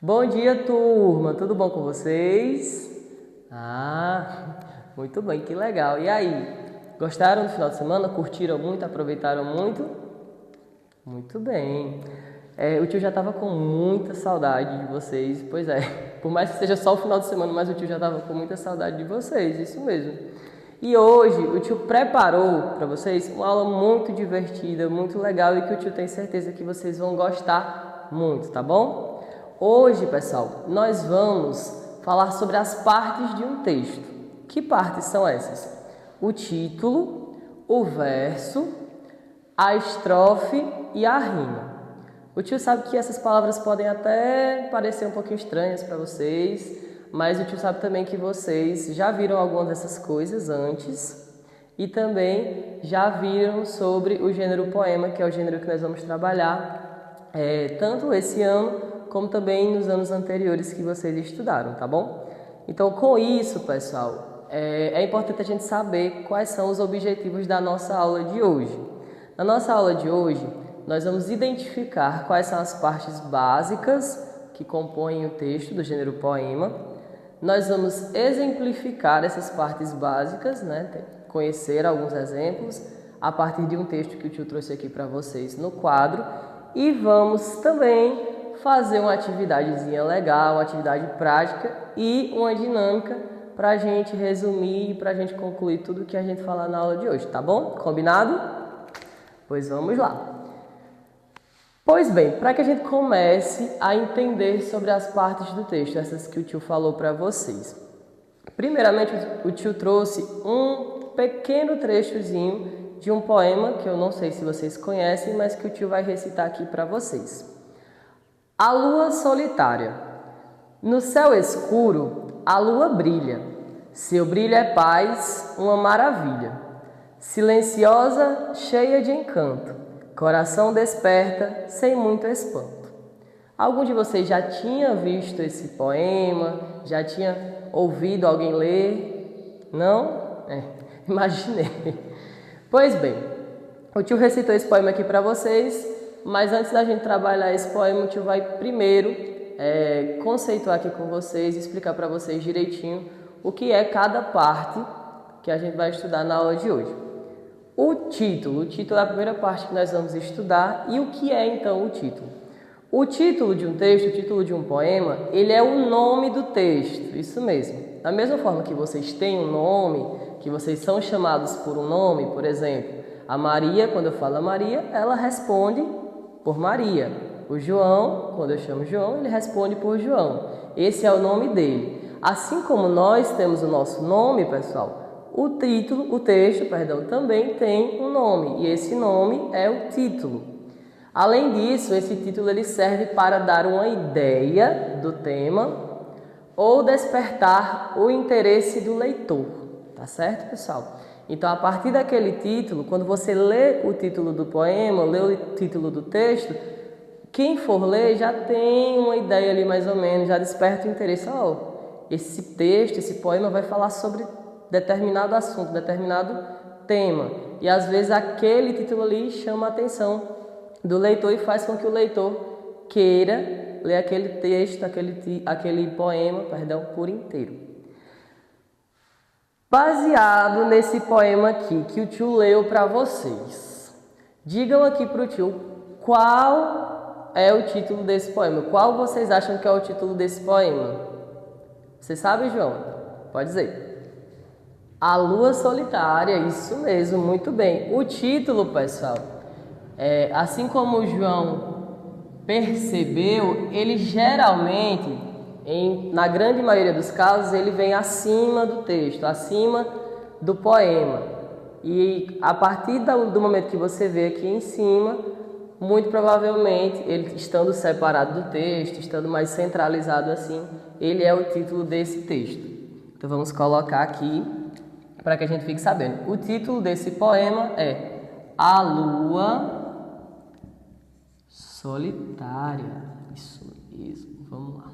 Bom dia, turma! Tudo bom com vocês? Muito bem, que legal. E aí, gostaram do final de semana? Curtiram muito? Aproveitaram muito? Muito bem. O tio já estava com muita saudade de vocês. Pois é, por mais que seja só o final de semana, mas o tio já estava com muita saudade de vocês, isso mesmo. E hoje o tio preparou para vocês uma aula muito divertida, muito legal e que o tio tem certeza que vocês vão gostar muito, tá bom? Hoje, pessoal, nós vamos falar sobre as partes de um texto. Que partes são essas? O título, o verso, a estrofe e a rima. O tio sabe que essas palavras podem até parecer um pouquinho estranhas para vocês, mas o tio sabe também que vocês já viram algumas dessas coisas antes e também já viram sobre o gênero poema, que é o gênero que nós vamos trabalhar tanto esse ano como também nos anos anteriores que vocês estudaram, tá bom? Então, com isso, pessoal, é importante a gente saber quais são os objetivos da nossa aula de hoje. Na nossa aula de hoje, nós vamos identificar quais são as partes básicas que compõem o texto do gênero poema. Nós vamos exemplificar essas partes básicas, conhecer alguns exemplos a partir de um texto que o tio trouxe aqui para vocês no quadro. E vamos também fazer uma atividadezinha legal, uma atividade prática e uma dinâmica para a gente resumir e para a gente concluir tudo que a gente falar na aula de hoje, tá bom? Combinado? Pois vamos lá. Pois bem, para que a gente comece a entender sobre as partes do texto, essas que o tio falou para vocês. Primeiramente, o tio trouxe um pequeno trechozinho de um poema que eu não sei se vocês conhecem, mas que o tio vai recitar aqui para vocês. A lua solitária. No céu escuro, a lua brilha. Seu brilho é paz, uma maravilha. Silenciosa, cheia de encanto. Coração desperta, sem muito espanto. Algum de vocês já tinha visto esse poema? Já tinha ouvido alguém ler? Não? Imaginei. Pois bem, o tio recitou esse poema aqui para vocês. Mas antes da gente trabalhar esse poema, o tio vai primeiro conceituar aqui com vocês, explicar para vocês direitinho o que é cada parte que a gente vai estudar na aula de hoje. O título é a primeira parte que nós vamos estudar. E o que é então o título? O título de um texto, o título de um poema, ele é o nome do texto, isso mesmo. Da mesma forma que vocês têm um nome, que vocês são chamados por um nome, por exemplo, a Maria, quando eu falo a Maria, ela responde por Maria. O João, quando eu chamo João, ele responde por João. Esse é o nome dele. Assim como nós temos o nosso nome, pessoal, o texto, também tem um nome. E esse nome é o título. Além disso, esse título ele serve para dar uma ideia do tema ou despertar o interesse do leitor. Tá certo, pessoal? Então, a partir daquele título, quando você lê o título do poema, lê o título do texto, quem for ler já tem uma ideia ali mais ou menos, já desperta o interesse. Esse texto, esse poema vai falar sobre determinado assunto, determinado tema. E às vezes aquele título ali chama a atenção do leitor e faz com que o leitor queira ler aquele texto, aquele poema, por inteiro. Baseado nesse poema aqui que o tio leu para vocês, digam aqui para o tio qual é o título desse poema. Qual vocês acham que é o título desse poema? Você sabe, João? Pode dizer. A Lua Solitária, isso mesmo, muito bem. O título, pessoal, assim como o João percebeu, ele geralmente, na grande maioria dos casos, ele vem acima do texto, acima do poema. E a partir do momento que você vê aqui em cima, muito provavelmente, ele estando separado do texto, estando mais centralizado assim, ele é o título desse texto. Então vamos colocar aqui para que a gente fique sabendo. O título desse poema é A Lua Solitária. Isso mesmo, vamos lá.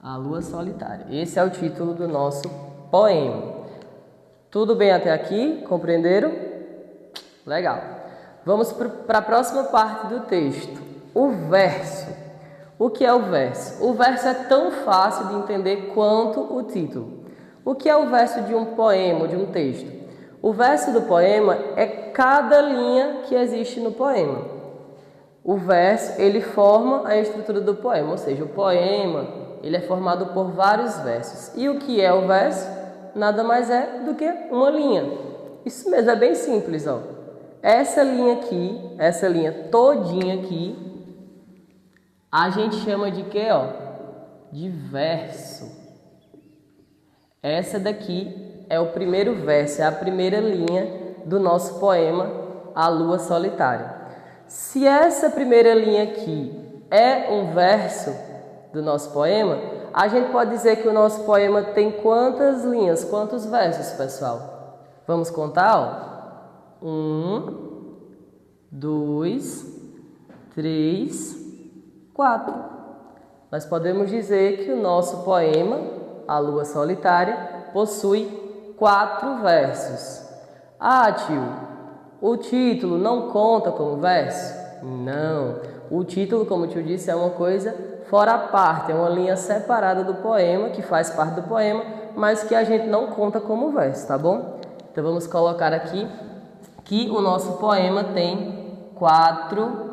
A Lua Solitária. Esse é o título do nosso poema. Tudo bem até aqui? Compreenderam? Legal. Vamos para a próxima parte do texto. O verso. O que é o verso? O verso é tão fácil de entender quanto o título. O que é o verso de um poema ou de um texto? O verso do poema é cada linha que existe no poema. O verso, ele forma a estrutura do poema, ou seja, o poema, ele é formado por vários versos. E o que é o verso? Nada mais é do que uma linha. Isso mesmo, é bem simples, ó. Essa linha aqui, essa linha todinha aqui, a gente chama de quê, ó? De verso. Essa daqui é o primeiro verso, é a primeira linha do nosso poema A Lua Solitária. Se essa primeira linha aqui é um verso do nosso poema, a gente pode dizer que o nosso poema tem quantas linhas, quantos versos, pessoal? Vamos contar, ó. 1, 2, 3, 4. Nós podemos dizer que o nosso poema, A Lua Solitária, possui 4 versos. Ah, tio, o título não conta como verso? Não. O título, como o tio disse, é uma coisa fora a parte, é uma linha separada do poema, que faz parte do poema, mas que a gente não conta como verso, tá bom? Então vamos colocar aqui que o nosso poema tem 4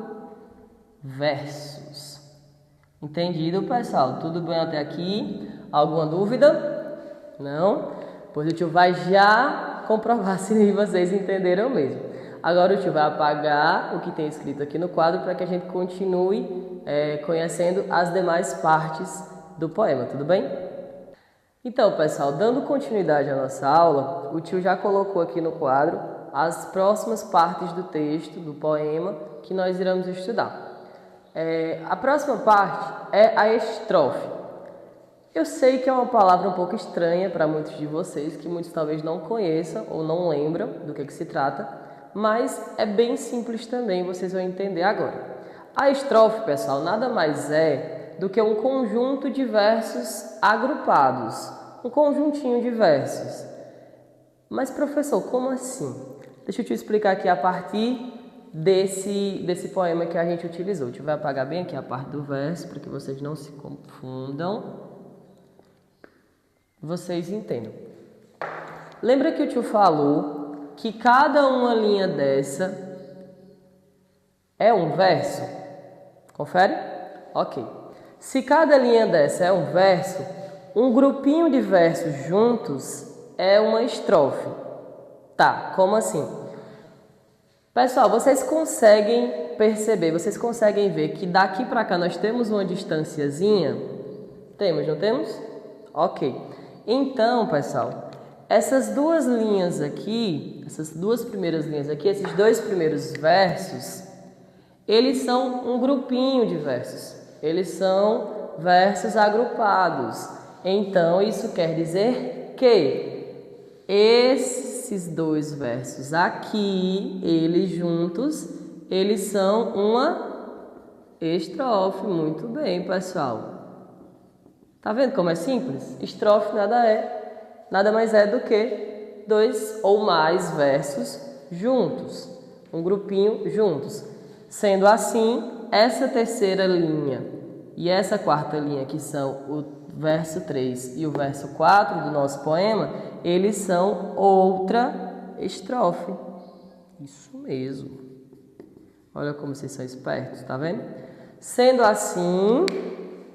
versos. Entendido, pessoal? Tudo bem até aqui? Alguma dúvida? Não? Pois o tio vai já comprovar se vocês entenderam mesmo. Agora o tio vai apagar o que tem escrito aqui no quadro para que a gente continue conhecendo as demais partes do poema, tudo bem? Então, pessoal, dando continuidade à nossa aula, o tio já colocou aqui no quadro as próximas partes do texto, do poema, que nós iremos estudar. A próxima parte é a estrofe. Eu sei que é uma palavra um pouco estranha para muitos de vocês, que muitos talvez não conheçam ou não lembram do que se trata, mas é bem simples também, vocês vão entender agora. A estrofe, pessoal, nada mais é do que um conjunto de versos agrupados, um conjuntinho de versos. Mas, professor, como assim? Deixa eu te explicar aqui a partir desse poema que a gente utilizou. A gente vai apagar bem aqui a parte do verso, para que vocês não se confundam. Vocês entendam. Lembra que o tio falou que cada uma linha dessa é um verso? Confere? Ok. Se cada linha dessa é um verso, um grupinho de versos juntos é uma estrofe. Tá, como assim? Pessoal, vocês conseguem perceber, vocês conseguem ver que daqui para cá nós temos uma distanciazinha? Temos, não temos? Ok. Então, pessoal, essas duas linhas aqui, essas duas primeiras linhas aqui, esses dois primeiros versos, eles são um grupinho de versos. Eles são versos agrupados. Então, isso quer dizer que esses dois versos aqui, eles juntos, eles são uma estrofe. Muito bem, pessoal. Tá vendo como é simples? Estrofe nada mais é do que 2 ou mais versos juntos, um grupinho juntos. Sendo assim, essa terceira linha e essa quarta linha, que são o verso 3 e o verso 4 do nosso poema, eles são outra estrofe. Isso mesmo. Olha como vocês são espertos, tá vendo? Sendo assim,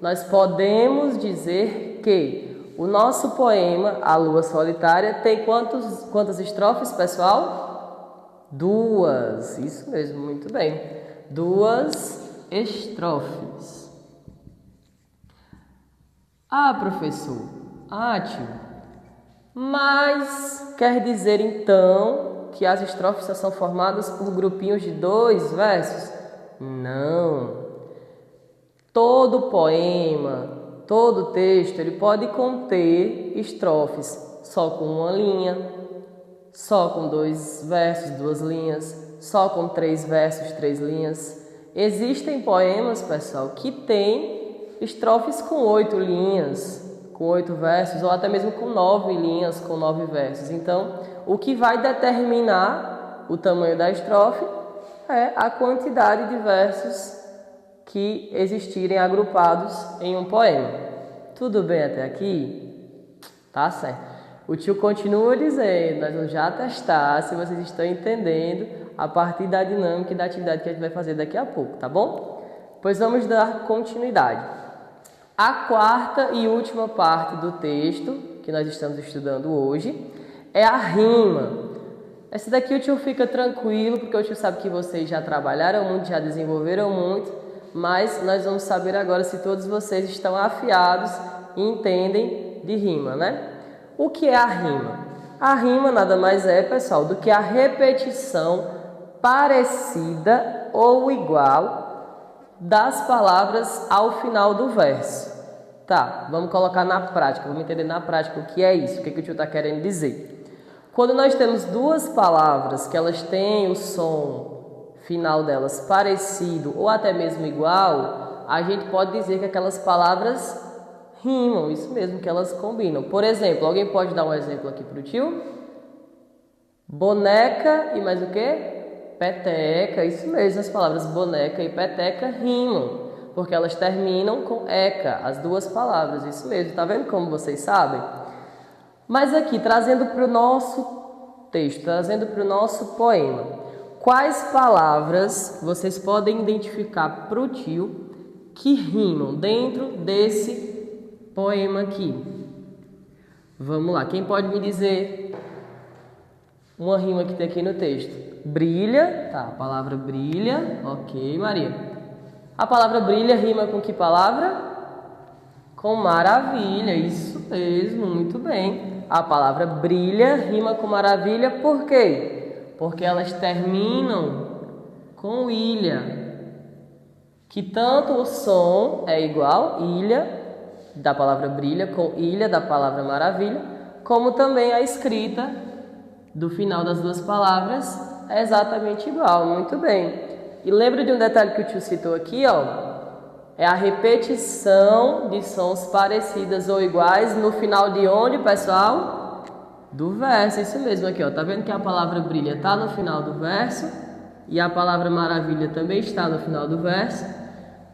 nós podemos dizer que o nosso poema, A Lua Solitária, tem quantas estrofes, pessoal? 2. Isso mesmo, muito bem. 2 estrofes. Ah, professor. Ah, tio. Mas quer dizer então que as estrofes só são formadas por grupinhos de 2 versos? Não. Todo poema, todo texto, ele pode conter estrofes só com uma linha, só com 2 versos, 2 linhas, só com 3 versos, 3 linhas. Existem poemas, pessoal, que têm estrofes com 8 linhas, com 8 versos, ou até mesmo com 9 linhas, com 9 versos. Então, o que vai determinar o tamanho da estrofe é a quantidade de versos que existirem agrupados em um poema. Tudo bem até aqui? Tá certo. O tio continua dizendo, nós vamos já testar se vocês estão entendendo a partir da dinâmica e da atividade que a gente vai fazer daqui a pouco, tá bom? Pois vamos dar continuidade. A quarta e última parte do texto que nós estamos estudando hoje é a rima. Essa daqui o tio fica tranquilo, porque o tio sabe que vocês já trabalharam muito, já desenvolveram muito, mas nós vamos saber agora se todos vocês estão afiados e entendem de rima, né? O que é a rima? A rima nada mais é, pessoal, do que a repetição parecida ou igual das palavras ao final do verso. Tá, vamos colocar na prática, vamos entender na prática o que é isso, o que o tio está querendo dizer. Quando nós temos duas palavras que elas têm o som final delas parecido ou até mesmo igual, a gente pode dizer que aquelas palavras rimam, isso mesmo, que elas combinam. Por exemplo, alguém pode dar um exemplo aqui para o tio? Boneca e mais o quê? Peteca, isso mesmo, as palavras boneca e peteca rimam, porque elas terminam com eca, as duas palavras, isso mesmo, tá vendo como vocês sabem? Mas aqui, trazendo para o nosso texto, trazendo para o nosso poema, quais palavras vocês podem identificar para o tio que rimam dentro desse poema aqui? Vamos lá, quem pode me dizer uma rima que tem aqui no texto? Brilha, tá, a palavra brilha, ok, Maria. A palavra brilha rima com que palavra? Com maravilha, isso mesmo, muito bem. A palavra brilha rima com maravilha, por quê? Porque elas terminam com ilha, que tanto o som é igual, ilha, da palavra brilha, com ilha, da palavra maravilha, como também a escrita do final das duas palavras é exatamente igual, muito bem. E lembra de um detalhe que o tio citou aqui, ó? É a repetição de sons parecidas ou iguais no final de onde, pessoal? Do verso, isso mesmo aqui, ó. Tá vendo que a palavra brilha está no final do verso e a palavra maravilha também está no final do verso?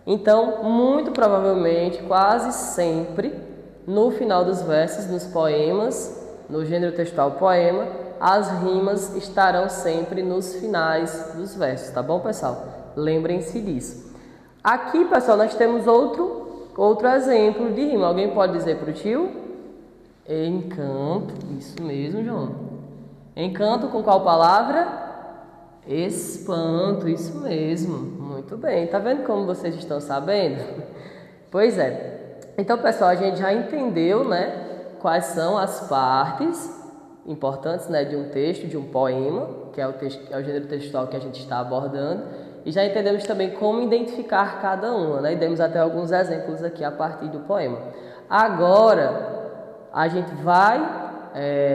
Então, muito provavelmente, quase sempre, no final dos versos, nos poemas, no gênero textual poema, as rimas estarão sempre nos finais dos versos, tá bom, pessoal? Lembrem-se disso. Aqui, pessoal, nós temos outro exemplo de rima. Alguém pode dizer para o tio? Encanto, isso mesmo, João. Encanto com qual palavra? Espanto, isso mesmo. Muito bem. Tá vendo como vocês estão sabendo? Pois é. Então, pessoal, a gente já entendeu, né, quais são as partes importantes, né, de um texto, de um poema, que é o gênero textual que a gente está abordando, e já entendemos também como identificar cada uma, né, e demos até alguns exemplos aqui a partir do poema. Agora, a gente vai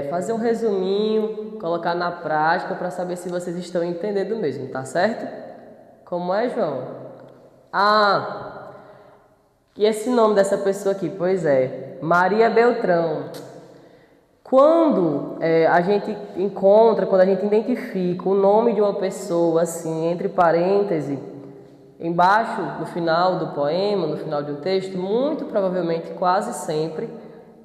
fazer um resuminho, colocar na prática para saber se vocês estão entendendo mesmo, tá certo? Como é, João? E esse nome dessa pessoa aqui? Pois é, Maria Beltrão. Quando a gente encontra, quando a gente identifica o nome de uma pessoa, assim, entre parênteses, embaixo, no final do poema, no final de um texto, muito provavelmente, quase sempre,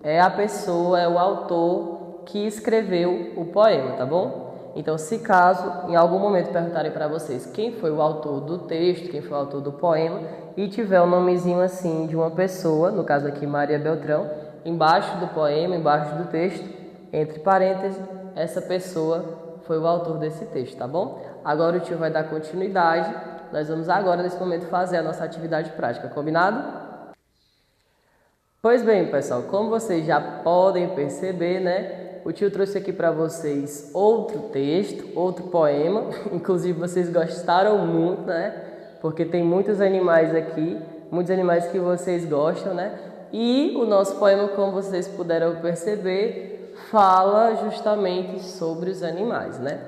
é a pessoa, é o autor que escreveu o poema, tá bom? Então, se caso, em algum momento perguntarem para vocês quem foi o autor do texto, quem foi o autor do poema, e tiver um nomezinho assim de uma pessoa, no caso aqui Maria Beltrão, embaixo do poema, embaixo do texto, entre parênteses, essa pessoa foi o autor desse texto, tá bom? Agora o tio vai dar continuidade, nós vamos agora, nesse momento, fazer a nossa atividade prática, combinado? Pois bem, pessoal, como vocês já podem perceber, né, o tio trouxe aqui para vocês outro texto, outro poema, inclusive vocês gostaram muito, né, porque tem muitos animais aqui, muitos animais que vocês gostam, né, e o nosso poema, como vocês puderam perceber, fala justamente sobre os animais, né?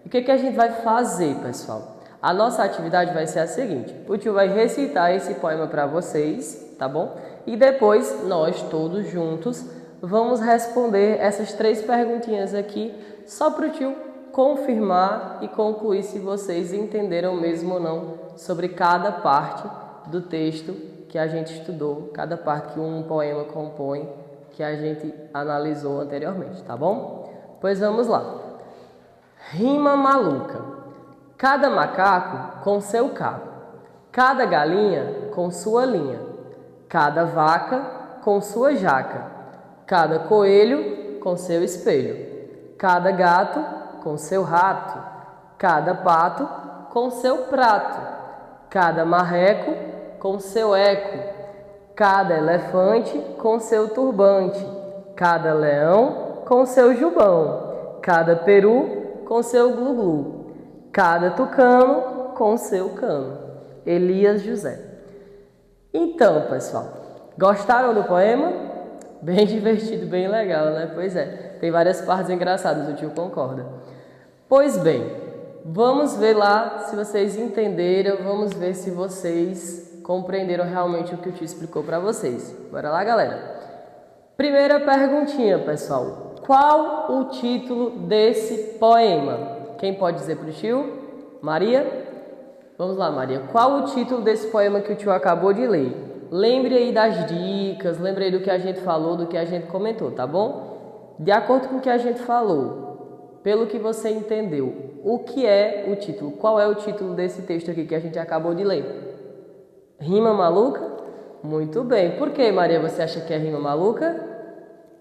E o que a gente vai fazer, pessoal? A nossa atividade vai ser a seguinte: o tio vai recitar esse poema para vocês, tá bom? E depois, nós todos juntos, vamos responder essas 3 perguntinhas aqui, só para o tio confirmar e concluir se vocês entenderam mesmo ou não sobre cada parte do texto que a gente estudou, cada parte que um poema compõe, que a gente analisou anteriormente, tá bom? Pois vamos lá. Rima maluca. Cada macaco com seu cabo, cada galinha com sua linha, cada vaca com sua jaca, cada coelho com seu espelho, cada gato com seu rato, cada pato com seu prato, cada marreco com seu eco, cada elefante com seu turbante, cada leão com seu jubão, cada peru com seu glu-glu, cada tucano com seu cano. Elias José. Então, pessoal, gostaram do poema? Bem divertido, bem legal, né? Pois é, tem várias partes engraçadas, o tio concorda. Pois bem, vamos ver lá se vocês entenderam, vamos ver se vocês compreenderam realmente o que o tio explicou para vocês. Bora lá, galera? Primeira perguntinha, pessoal. Qual o título desse poema? Quem pode dizer para o tio? Maria? Vamos lá, Maria. Qual o título desse poema que o tio acabou de ler? Lembre aí das dicas, lembre aí do que a gente falou, do que a gente comentou, tá bom? De acordo com o que a gente falou, pelo que você entendeu, o que é o título? Qual é o título desse texto aqui que a gente acabou de ler? Rima maluca? Muito bem. Por que, Maria, você acha que é rima maluca?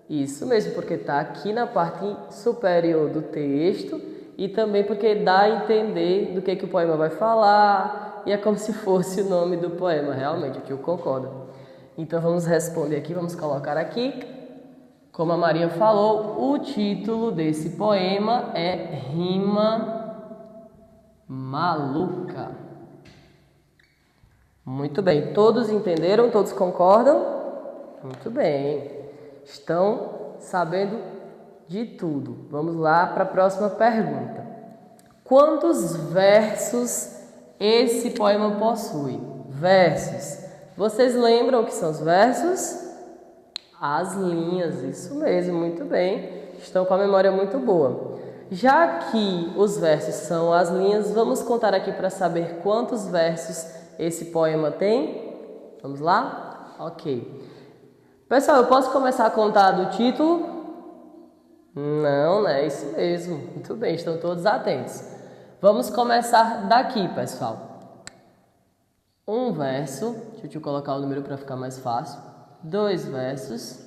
Isso mesmo, porque está aqui na parte superior do texto e também porque dá a entender do que o poema vai falar e é como se fosse o nome do poema, realmente, o que eu concordo. Então vamos responder aqui, vamos colocar aqui. Como a Maria falou, o título desse poema é Rima Maluca. Muito bem, todos entenderam? Todos concordam? Muito bem. Estão sabendo de tudo. Vamos lá para a próxima pergunta. Quantos versos esse poema possui? Versos. Vocês lembram o que são os versos? As linhas, isso mesmo, muito bem. Estão com a memória muito boa. Já que os versos são as linhas, vamos contar aqui para saber quantos versos esse poema tem? Vamos lá? Ok. Pessoal, eu posso começar a contar do título? Não, né? Isso mesmo. Muito bem, estão todos atentos. Vamos começar daqui, pessoal. Um verso. Deixa eu colocar o número para ficar mais fácil. 2 versos.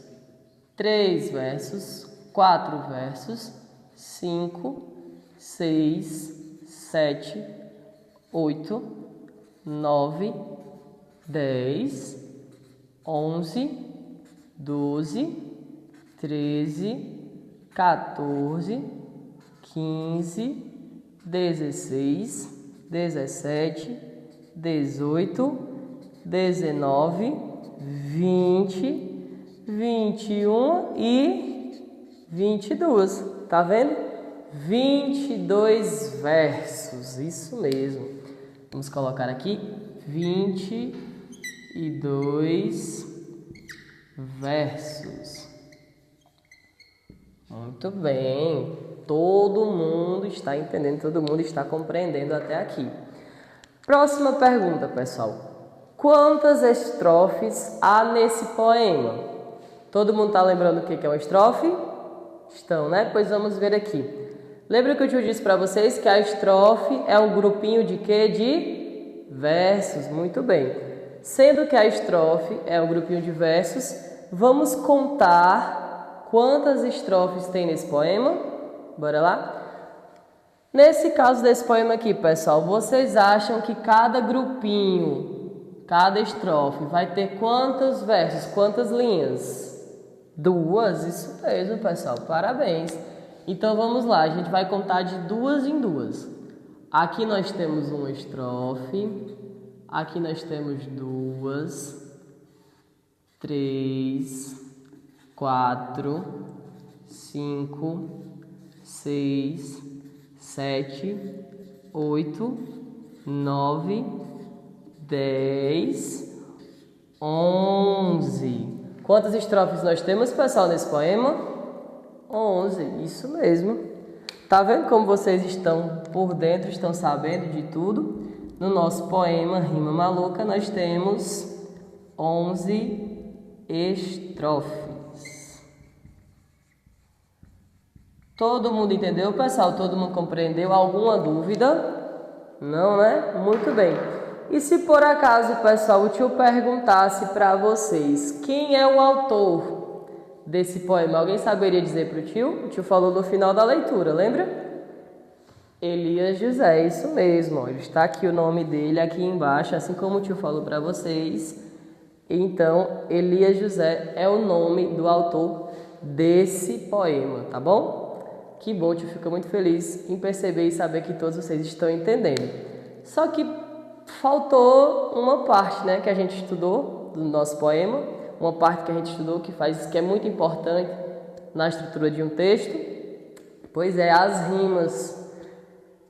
3 versos. 4 versos. 5, 6, 7, 8, 9, 10, 11, 12, 13, 14, 15, 16, 17, 18, 19, 20, 21 e 22. Tá vendo? 22 versos. Isso mesmo. Vamos colocar aqui 22 versos. Muito bem, todo mundo está entendendo, todo mundo está compreendendo até aqui. Próxima pergunta, pessoal. Quantas estrofes há nesse poema? Todo mundo está lembrando o que é uma estrofe? Estão, né? Pois vamos ver aqui. Lembra que eu te disse para vocês que a estrofe é um grupinho de quê? De versos. Muito bem. Sendo que a estrofe é um grupinho de versos, vamos contar quantas estrofes tem nesse poema? Bora lá? Nesse caso desse poema aqui, pessoal, vocês acham que cada grupinho, cada estrofe vai ter quantos versos, quantas linhas? 2? Isso mesmo, pessoal. Parabéns. Então vamos lá, a gente vai contar de 2 em 2. Aqui nós temos uma estrofe, aqui nós temos 2, 3, 4, 5, 6, 7, 8, 9, 10, 11. Quantas estrofes nós temos, pessoal, nesse poema? 11, isso mesmo. Tá vendo como vocês estão por dentro, estão sabendo de tudo? no nosso poema Rima Maluca, nós temos 11 estrofes. Todo mundo entendeu, pessoal? Todo mundo compreendeu? Alguma dúvida? Não, né? Muito bem. E se por acaso, pessoal, o tio perguntasse para vocês quem é o autor desse poema, alguém saberia dizer para o tio? O tio falou no final da leitura, lembra? Elias José, isso mesmo. Ó. Está aqui o nome dele aqui embaixo, assim como o tio falou para vocês. Então, Elias José é o nome do autor desse poema, tá bom? Que bom, o tio fica muito feliz em perceber e saber que todos vocês estão entendendo. Só que faltou uma parte, né, que a gente estudou do nosso poema, uma parte que a gente estudou que é muito importante na estrutura de um texto. Pois é, as rimas.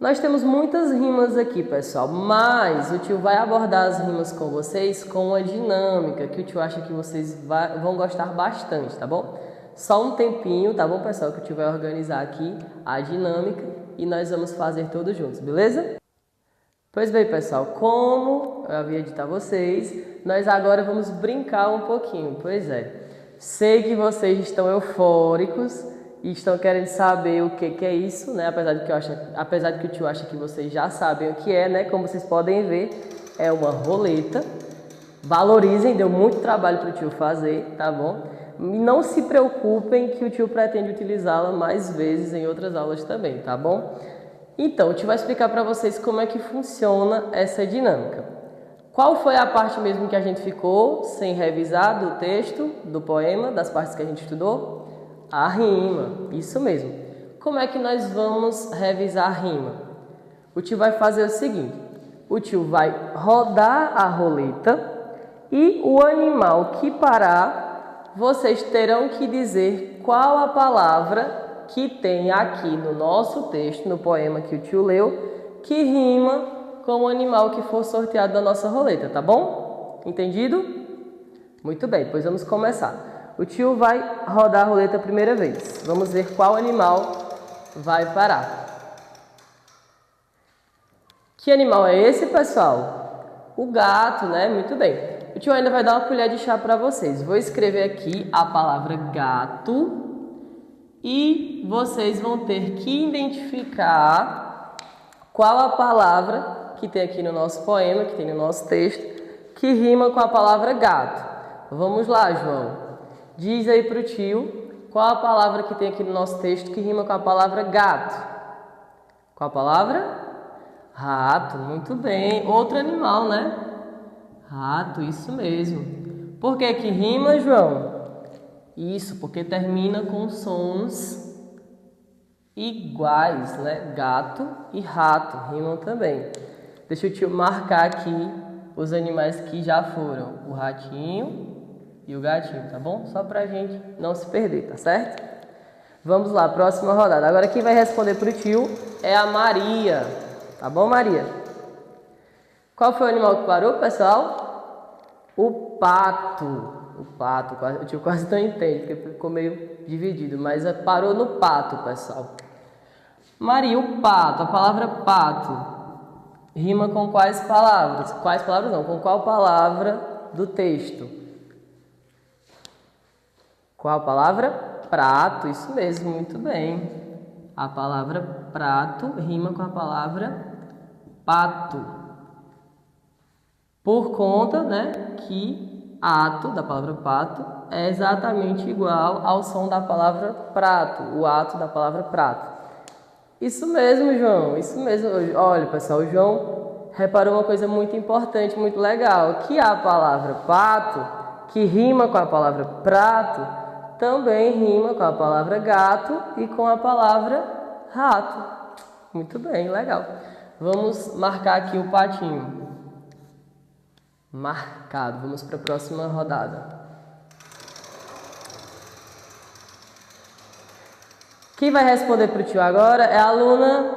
Nós temos muitas rimas aqui, pessoal, mas o tio vai abordar as rimas com vocês com uma dinâmica que o tio acha que vocês vão gostar bastante, tá bom? Só um tempinho, tá bom, pessoal, que o tio vai organizar aqui a dinâmica e nós vamos fazer todos juntos, beleza? Pois bem, pessoal, como eu havia dito a vocês, nós agora vamos brincar um pouquinho. Pois é, sei que vocês estão eufóricos e estão querendo saber o que é isso, né? Apesar de que o tio acha que vocês já sabem o que é, né? Como vocês podem ver, é uma roleta. Valorizem, deu muito trabalho para o tio fazer, tá bom? E não se preocupem que o tio pretende utilizá-la mais vezes em outras aulas também, tá bom? Então, o tio vai explicar para vocês como é que funciona essa dinâmica. Qual foi a parte mesmo que a gente ficou sem revisar do texto, do poema, das partes que a gente estudou? A rima, isso mesmo. Como é que nós vamos revisar a rima? O tio vai fazer o seguinte, o tio vai rodar a roleta e o animal que parar, vocês terão que dizer qual a palavra que tem aqui no nosso texto, no poema que o tio leu, que rima com o animal que for sorteado da nossa roleta, tá bom? Entendido? Muito bem, pois vamos começar. O tio vai rodar a roleta a primeira vez. Vamos ver qual animal vai parar. Que animal é esse, pessoal? O gato, né? Muito bem. O tio ainda vai dar uma colher de chá para vocês. Vou escrever aqui a palavra gato e vocês vão ter que identificar qual a palavra que tem aqui no nosso poema, que tem no nosso texto, que rima com a palavra gato. Vamos lá, João. Diz aí para o tio qual a palavra que tem aqui no nosso texto que rima com a palavra gato. Qual a palavra? Rato, muito bem. Outro animal, né? Rato, isso mesmo. Por que que rima, João? Isso, porque termina com sons iguais, né? Gato e rato rimam também. Deixa o tio marcar aqui os animais que já foram. O ratinho e o gatinho, tá bom? Só pra gente não se perder, tá certo? Vamos lá, próxima rodada. Agora quem vai responder pro tio é a Maria. Tá bom, Maria? Qual foi o animal que parou, pessoal? O pato. O pato, o tio quase não entende, porque ficou meio dividido, mas parou no pato, pessoal. Maria, o pato, a palavra pato, rima com quais palavras? Quais palavras não, com qual palavra do texto? Qual palavra? Prato, isso mesmo, muito bem. A palavra prato rima com a palavra pato. Por conta, né, que ato, da palavra pato, é exatamente igual ao som da palavra prato, o ato da palavra prato. Isso mesmo, João, isso mesmo. Olha, pessoal, o João reparou uma coisa muito importante, muito legal, que a palavra pato, que rima com a palavra prato, também rima com a palavra gato e com a palavra rato. Muito bem, legal. Vamos marcar aqui o patinho. Marcado. Vamos para a próxima rodada. Quem vai responder para o tio agora é a aluna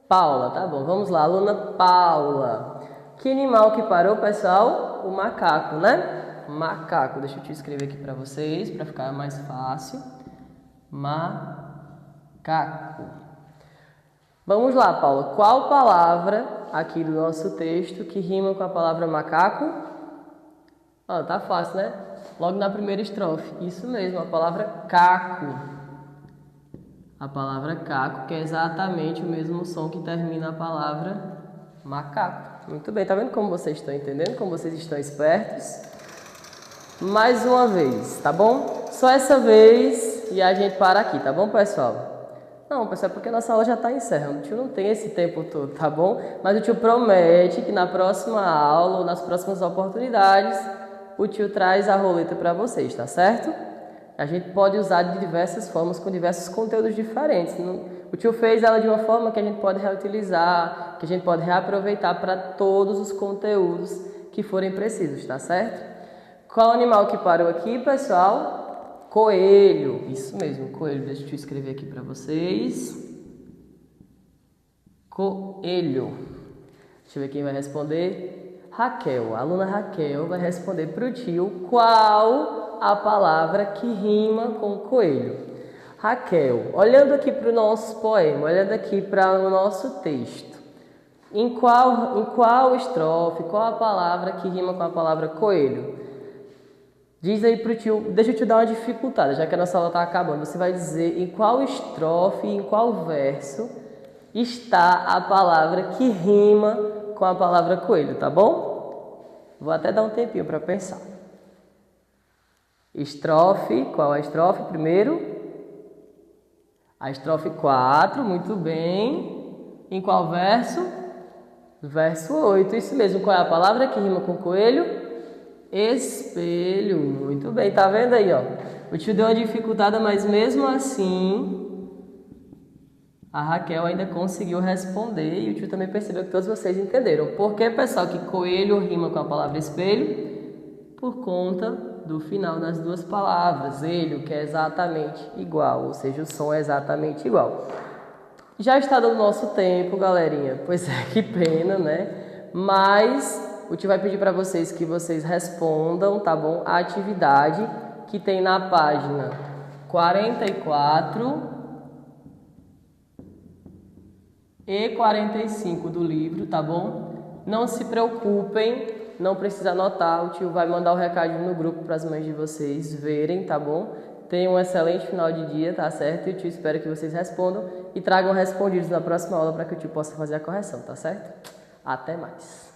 Paula, tá bom? Vamos lá, aluna Paula. Que animal que parou, pessoal? O macaco, né? Macaco. Deixa eu te escrever aqui para vocês, para ficar mais fácil. Macaco. Vamos lá, Paula. Qual palavra aqui do nosso texto que rima com a palavra macaco? Ah, tá fácil, né? Logo na primeira estrofe. Isso mesmo, a palavra caco. A palavra caco, que é exatamente o mesmo som que termina a palavra macaco. Muito bem, tá vendo como vocês estão entendendo? Como vocês estão espertos? Mais uma vez, tá bom? Só essa vez e a gente para aqui, tá bom, pessoal? Não, pessoal, porque a nossa aula já está encerrando. O tio não tem esse tempo todo, tá bom? Mas o tio promete que na próxima aula ou nas próximas oportunidades, o tio traz a roleta para vocês, tá certo? A gente pode usar de diversas formas, com diversos conteúdos diferentes. O tio fez ela de uma forma que a gente pode reutilizar, que a gente pode reaproveitar para todos os conteúdos que forem precisos, tá certo? Qual animal que parou aqui, pessoal? Coelho, isso mesmo, coelho. Deixa eu escrever aqui para vocês. Coelho. Deixa eu ver quem vai responder. Raquel, a aluna Raquel vai responder para o tio qual a palavra que rima com coelho. Raquel, olhando aqui para o nosso poema, olhando aqui para o nosso texto, em qual estrofe, qual a palavra que rima com a palavra coelho? Diz aí pro tio, deixa eu te dar uma dificuldade, já que a nossa aula está acabando. Você vai dizer em qual estrofe, em qual verso está a palavra que rima com a palavra coelho, tá bom? Vou até dar um tempinho para pensar. Estrofe, qual é a estrofe primeiro? A estrofe 4, muito bem. Em qual verso? Verso 8, isso mesmo. Qual é a palavra que rima com coelho? Espelho, muito bem, tá vendo aí, ó? O tio deu uma dificuldade, mas mesmo assim a Raquel ainda conseguiu responder e o tio também percebeu que todos vocês entenderam. Por que, pessoal, que coelho rima com a palavra espelho? Por conta do final das duas palavras, elho, que é exatamente igual, ou seja, o som é exatamente igual. Já está dando nosso tempo, galerinha, pois é, que pena, né? Mas o tio vai pedir para vocês que vocês respondam, tá bom? A atividade que tem na página 44 e 45 do livro, tá bom? Não se preocupem, não precisa anotar, o tio vai mandar o recadinho no grupo para as mães de vocês verem, tá bom? Tenham um excelente final de dia, tá certo? E o tio espera que vocês respondam e tragam respondidos na próxima aula para que o tio possa fazer a correção, tá certo? Até mais!